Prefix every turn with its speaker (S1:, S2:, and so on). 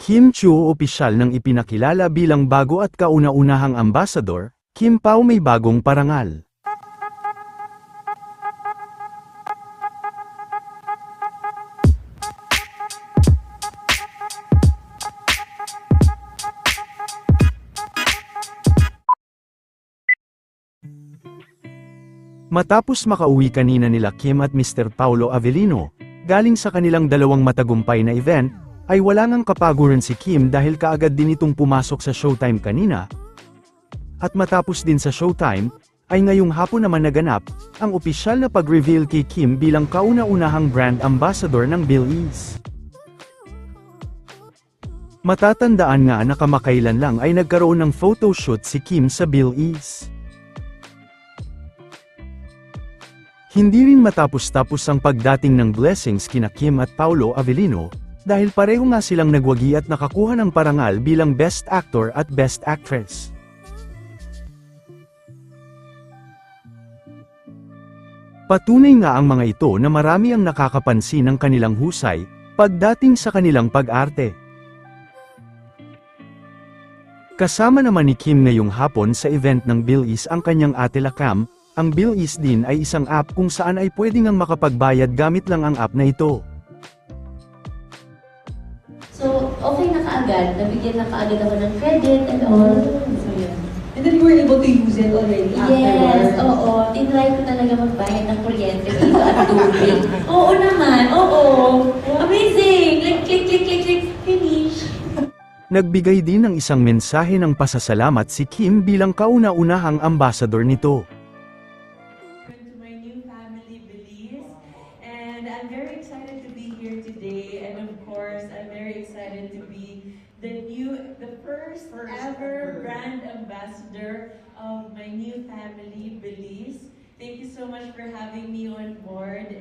S1: Kim Chiu opisyal nang ipinakilala bilang bago at kauna-unahang ambassador, Kim Pao may bagong parangal. Matapos makauwi kanina nila Kim at Mr. Paulo Avellino, galing sa kanilang dalawang matagumpay na event, ay wala ngang kapaguran si Kim dahil kaagad din itong pumasok sa Showtime kanina. At matapos din sa Showtime, ay ngayong hapon naman naganap, ang opisyal na pag-reveal kay Kim bilang kauna-unahang brand ambassador ng Belize. Matatandaan nga na kamakailan lang ay nagkaroon ng photoshoot si Kim sa Belize. Hindi rin matapos-tapos ang pagdating ng blessings kina Kim at Paulo Avellino, dahil pareho nga silang nagwagi at nakakuha ng parangal bilang Best Actor at Best Actress. Patunay nga ang mga ito na marami ang nakakapansin ng kanilang husay, pagdating sa kanilang pag-arte. Kasama naman ni Kim ngayong hapon sa event ng Belize ang kanyang ate Lakam. Ang Belize din ay isang app kung saan ay pwede ngang makapagbayad gamit lang ang app na ito.
S2: So, okay na kaagad. Nabigyan na kaagad ako ng credit and all.
S3: So, yeah. And then you were able to use it already
S2: Yes,
S3: afterwards?
S2: oo. Tinry ko talaga magbayad ng kuryente dito at tubig. Oo naman, oo. Amazing! Like, click, click, click, click, finish.
S1: Nagbigay din ng isang mensahe ng pasasalamat si Kim bilang kauna-unahang ambassador nito.
S4: To my new family, Belize, and I'm very excited to be here today. And of course, I'm very excited to be the first ever brand ambassador of my new family, Belize. Thank you so much for having me on board.